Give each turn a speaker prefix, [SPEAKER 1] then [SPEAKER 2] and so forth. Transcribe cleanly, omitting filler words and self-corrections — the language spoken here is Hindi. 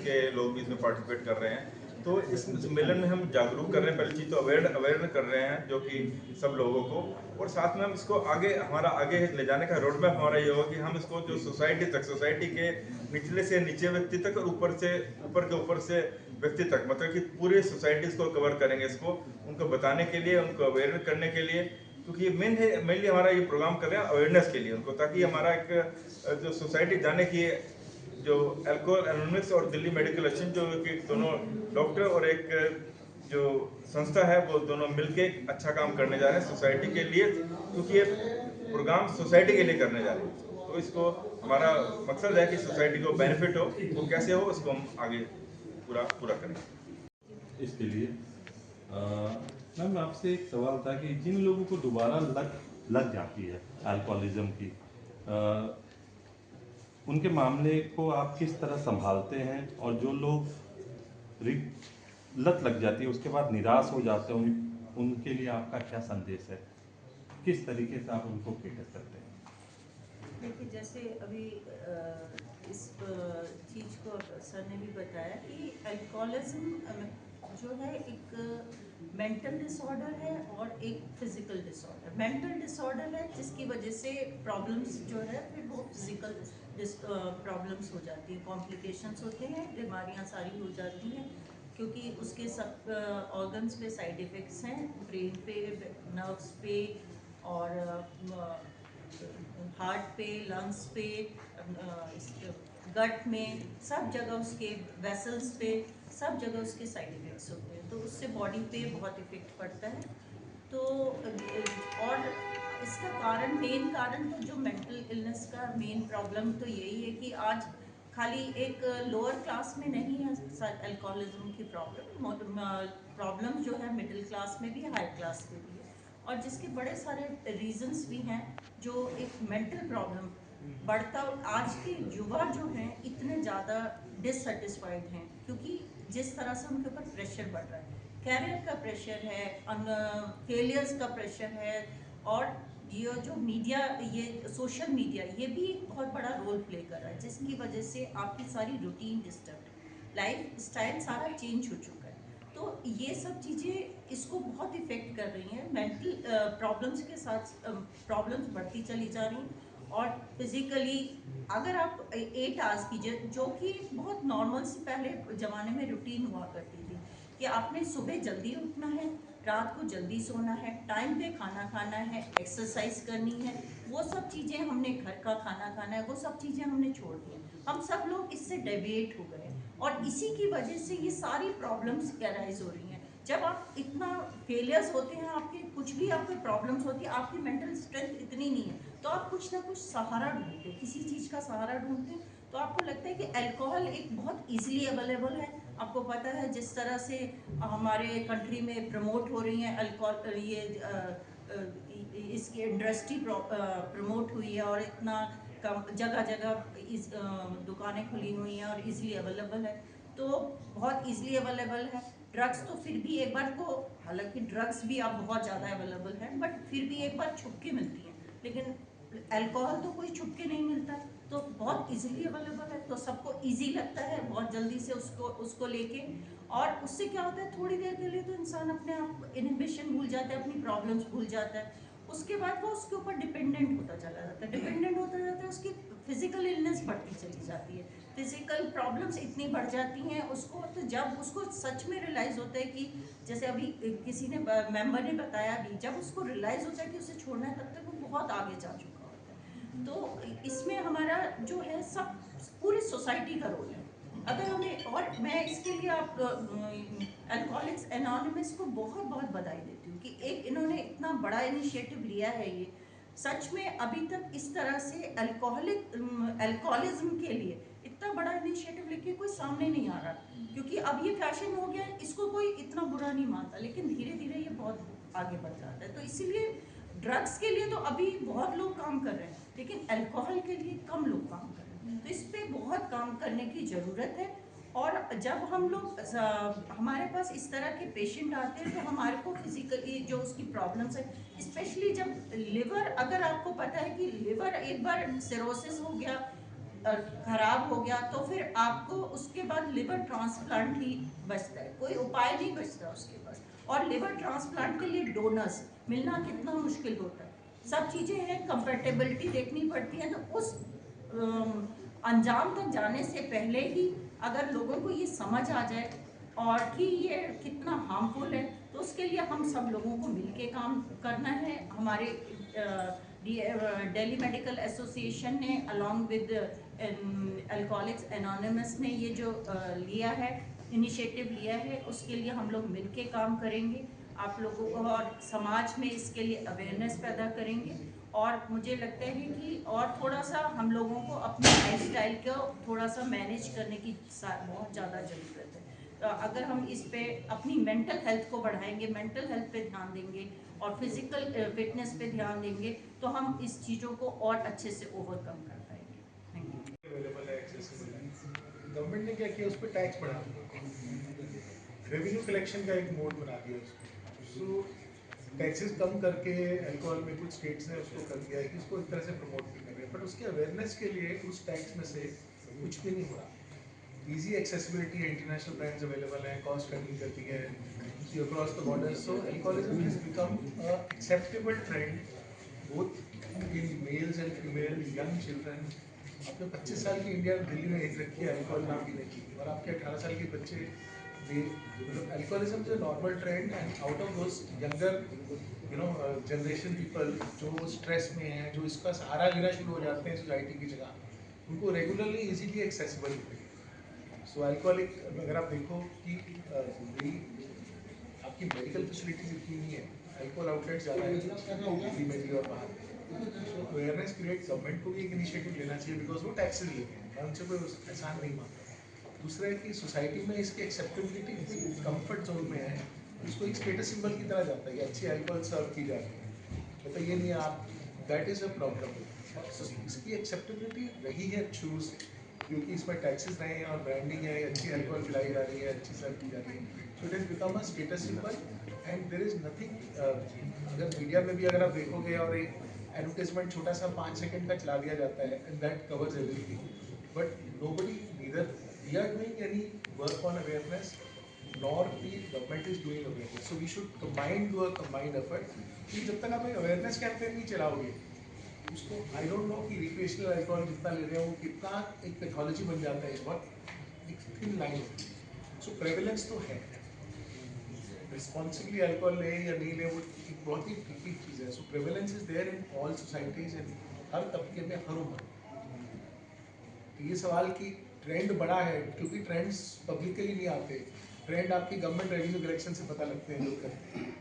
[SPEAKER 1] के लोग भी इसमें पार्टिसिपेट कर रहे हैं। तो इस सम्मेलन में हम जागरूक कर रहे हैं, पहली चीज़ तो अवेयर कर रहे हैं जो कि सब लोगों को, और साथ में हम इसको हमारा आगे ले जाने का रोड मैप हमारा ये होगा कि हम इसको जो सोसाइटी के निचले से नीचे व्यक्ति तक और ऊपर के ऊपर से व्यक्ति तक, मतलब कि पूरे सोसाइटी को कवर करेंगे, इसको उनको बताने के लिए, उनको अवेयर करने के लिए, क्योंकि ये मेनली हमारा ये प्रोग्राम कर रहे हैं अवेयरनेस के लिए उनको, ताकि हमारा एक जो सोसाइटी जाने की जो अल्कोहल एनोनिमस और दिल्ली मेडिकल एसोसिएशन जो कि दोनों डॉक्टर और एक जो संस्था है वो दोनों मिलके अच्छा काम करने जा रहे हैं सोसाइटी के लिए, क्योंकि ये प्रोग्राम सोसाइटी के लिए करने जा रहे हैं। तो इसको हमारा मकसद है कि सोसाइटी को बेनिफिट हो, वो कैसे हो उसको हम आगे पूरा करें।
[SPEAKER 2] इसके लिए मैम आपसे एक सवाल था कि जिन लोगों को दोबारा लग जाती है अल्कोहलिज्म की, उनके मामले को आप किस तरह संभालते हैं, और जो लोग लत लग जाती है उसके बाद निराश हो जाते हैं, उनके लिए आपका क्या संदेश है, किस तरीके से आप उनको केटर करते हैं?
[SPEAKER 3] देखिए, जैसे अभी इस चीज़ को सर ने भी बताया कि अल्कोहलिज्म जो है एक मेंटल डिसऑर्डर है और एक फिजिकल डिसऑर्डर। मेंटल डिसऑर्डर है जिसकी वजह से प्रॉब्लम्स जो है फिर वो फिजिकल प्रॉब्लम्स हो जाती हैं, कॉम्प्लिकेशंस होते हैं, बीमारियां सारी हो जाती हैं, क्योंकि उसके सब ऑर्गन्स पे साइड इफ़ेक्ट्स हैं, ब्रेन पे, नर्व्स पे, और हार्ट पे, लंग्स पे, गट में, सब जगह उसके वेसल्स पे, सब जगह उसके साइड इफ़ेक्ट्स होते हैं। तो उससे बॉडी पे बहुत इफ़ेक्ट पड़ता है। तो और इसका मेन कारण तो जो मेंटल इलनेस का मेन प्रॉब्लम तो यही है कि आज खाली एक लोअर क्लास में नहीं है अल्कोहलिज्म की प्रॉब्लम जो है मिडिल क्लास में भी है, हाई क्लास में भी है, और जिसके बड़े सारे रीजंस भी हैं। जो एक मेंटल प्रॉब्लम बढ़ता, आज के युवा जो हैं इतने ज़्यादा डिससेटिस्फाइड हैं, क्योंकि जिस तरह से उनके ऊपर प्रेशर बढ़ रहा है, कैरियर का प्रेशर है, फेलियर्स का प्रेशर है, और ये जो मीडिया, ये सोशल मीडिया, ये भी एक बहुत बड़ा रोल प्ले कर रहा है, जिसकी वजह से आपकी सारी रूटीन डिस्टर्ब है, लाइफ स्टाइल सारा चेंज हो चुका है। तो ये सब चीज़ें इसको बहुत इफेक्ट कर रही हैं। मेंटल प्रॉब्लम्स के साथ प्रॉब्लम्स बढ़ती चली जा रही हैं, और फिजिकली अगर आप 8 आवर्स कीजिए, जो कि बहुत नॉर्मल सी पहले ज़माने में रूटीन हुआ करती थी कि आपने सुबह जल्दी उठना है, रात को जल्दी सोना है, टाइम पे खाना खाना है, एक्सरसाइज करनी है, वो सब चीज़ें हमने, घर का खाना खाना है, वो सब चीज़ें हमने छोड़ दी हैं। हम सब लोग इससे डेविएट हो गए, और इसी की वजह से ये सारी प्रॉब्लम्स अराइज हो रही हैं। जब आप इतना फेलियर्स होते हैं, आपके कुछ भी आपके प्रॉब्लम्स होती है, आपकी मेंटल स्ट्रेंथ इतनी नहीं है, तो आप कुछ ना कुछ सहारा ढूंढते हैं, किसी चीज़ का सहारा ढूंढते हैं। तो आपको लगता है कि अल्कोहल एक बहुत इजीली अवेलेबल है। आपको पता है जिस तरह से हमारे कंट्री में प्रमोट हो रही हैं अल्कोहल, इसकी इंडस्ट्री प्रमोट हुई है, और इतना कम जगह जगह इस दुकानें खुली हुई हैं और इजीली अवेलेबल है, तो बहुत इजीली अवेलेबल है। ड्रग्स तो फिर भी एक बार को, हालांकि ड्रग्स भी अब बहुत ज़्यादा अवेलेबल है, बट फिर भी एक बार छुप के मिलती हैं, लेकिन अल्कोहल तो कोई छुप के नहीं मिलता है, तो बहुत इजीली अवेलेबल है, तो सबको इजी लगता है बहुत जल्दी से उसको लेके। और उससे क्या होता है, थोड़ी देर के लिए तो इंसान अपने आप इनहिबिशन भूल जाता है, अपनी प्रॉब्लम्स भूल जाता है, उसके बाद वो उसके ऊपर डिपेंडेंट होता चला जाता है, डिपेंडेंट होता जाता है, उसकी फिजिकल इलनेस बढ़ती चली जाती है, फिजिकल प्रॉब्लम्स इतनी बढ़ जाती हैं उसको। तो जब उसको सच में रियलाइज़ होता है कि, जैसे अभी किसी ने मेंबर ने बताया भी, जब उसको रियलाइज़ होता है कि उसे छोड़ना है, तब तक वो बहुत आगे जा चुका होता है। तो इसमें हमारा जो है सब पूरी सोसाइटी का रोल है। अगर हमें, और मैं इसके लिए आप अल्कोहलिक्स एनोनिमस को बहुत बहुत बधाई देती हूँ कि एक इन्होंने इतना बड़ा इनिशिएटिव लिया है। ये सच में अभी तक इस तरह से अल्कोहलिज्म के लिए इतना बड़ा इनिशिएटिव लेके कोई सामने नहीं आ रहा, क्योंकि अब ये फैशन हो गया है, इसको कोई इतना बुरा नहीं मानता, लेकिन धीरे धीरे ये बहुत आगे बढ़ जाता है। तो इसीलिए ड्रग्स के लिए तो अभी बहुत लोग काम कर रहे हैं, लेकिन अल्कोहल के लिए कम लोग काम कर रहे हैं, तो इस पर बहुत काम करने की ज़रूरत है। और जब हम लोग हमारे पास इस तरह के पेशेंट आते हैं, तो हमारे को फिजिकली जो उसकी प्रॉब्लम्स है, स्पेशली जब लिवर, अगर आपको पता है कि लिवर एक बार सिरोसिस हो गया, खराब हो गया तो फिर आपको उसके बाद लिवर ट्रांसप्लांट ही बचता है, कोई उपाय नहीं बचता उसके पास। और लिवर ट्रांसप्लांट के लिए डोनर्स मिलना कितना मुश्किल होता है, सब चीज़ें हैं, कंपेटेबिलिटी देखनी पड़ती है। तो उस अंजाम तक जाने से पहले ही अगर लोगों को ये समझ आ जाए और कि ये कितना हार्मफुल है, तो उसके लिए हम सब लोगों को मिलके काम करना है। हमारे दिल्ली मेडिकल एसोसिएशन ने अलॉन्ग विद अल्कोहलिक्स एनोनिमस ने ये जो लिया है, इनिशिएटिव लिया है, उसके लिए हम लोग मिलके काम करेंगे आप लोगों को, और समाज में इसके लिए अवेयरनेस पैदा करेंगे। और मुझे लगता है कि और थोड़ा सा हम लोगों को अपने लाइफस्टाइल को थोड़ा सा मैनेज करने की बहुत ज़्यादा ज़रूरत है। तो अगर हम इस पे अपनी मेंटल हेल्थ को बढ़ाएंगे, मेंटल हेल्थ पे ध्यान देंगे और फिजिकल फिटनेस पे ध्यान देंगे, तो हम इस चीज़ों को और अच्छे से ओवरकम कर पाएंगे। Thank you.
[SPEAKER 4] अवेलेबल है, एक्सेसिबल है। गवर्नमेंट ने क्या किया, उस पर टैक्स बढ़ा दिया, रेवेन्यू कलेक्शन का एक मोड बना दिया उसको। सो टैक्सेस कम करके अल्कोहल में कुछ स्टेट्स ने उसको कर दिया है कि इसको एक तरह से प्रमोट भी कर रहे हैं, बट उसके अवेयरनेस के लिए उस टैक्स में से कुछ भी नहीं हो रहा। ईजी एक्सेसिबिलिटी है, इंटरनेशनल ब्रांड्स अवेलेबल हैं, कॉस्ट कटिंग करती है across the border. So alcoholism has become acceptable trend both in males and female young children. आपने 25 साल की इंडिया दिल्ली में एज रखी है अल्कोहल ना पीने की, और आपके 18 साल के बच्चे alcoholism is a normal trend. And out of those younger generation people जो स्ट्रेस में हैं, जो इसका सहारा लेना शुरू हो जाते हैं सोसाइटी की जगह, उनको रेगुलरली इजीली एक्सेसिबल होती है। सो अल्कोहलिक अगर आप देखो कि आपकी मेडिकल फैसिलिटीज इतनी नहीं है, अल्कोहल आउटलेट ज़्यादा है दिल्ली में भी और बाहर। सो अवेयरनेस क्रिएट, गवर्नमेंट को भी एक इनिशिएटिव लेना चाहिए, बिकॉज वो टैक्सेस लेते हैं, मैं उनसे कोई एहसान नहीं मानता। दूसरा है कि सोसाइटी में इसकी एक्सेप्टेबिलिटी कंफर्ट जोन में है, इसको एक स्टेटस सिंबल की तरह जाता है कि अच्छी अल्कोहल सर्व की जाती है, मतलब ये नहीं आप, दैट इज़ अ प्रॉब्लम। इसकी एक्सेप्टेबिलिटी रही है शुरू से, क्योंकि इसमें टैक्सेस रहे हैं और ब्रांडिंग है, अच्छी अल्कोहल पिलाई जा रही है, अच्छी सर्व की जा रही है। So it has become a status symbol and there is nothing. अगर मीडिया में भी अगर आप देखोगे और एक एडवर्टाइजमेंट छोटा सा 5 सेकंड का चला दिया जाता है and that covers everything, but nobody, neither we are doing any work on awareness nor the government is doing awareness. So we should do a combined effort कि जब तक आप एक अवेयरनेस कैंपेन नहीं चलाओगे, उसको आई डोंट नो कि रिक्रिएशनल अल्कोहल जितना ले रहे हो वो कितना एक पैथोलॉजी बन जाता है, इस वक्त एक थिन लाइन होती है। सो प्रेवलेंस तो है, रिस्पॉन्सिबली अल्कोहल ले या नहीं ले वो एक बहुत ही ट्रिकी चीज़ है। So prevalence is there in all societies and हर तबके में, हर उम्र। तो ये सवाल कि ट्रेंड बड़ा है, क्योंकि ट्रेंड्स पब्लिकली नहीं आते, ट्रेंड आपकी गवर्नमेंट रेवेन्यू कलेक्शन से पता लगते हैं लोग करते हैं।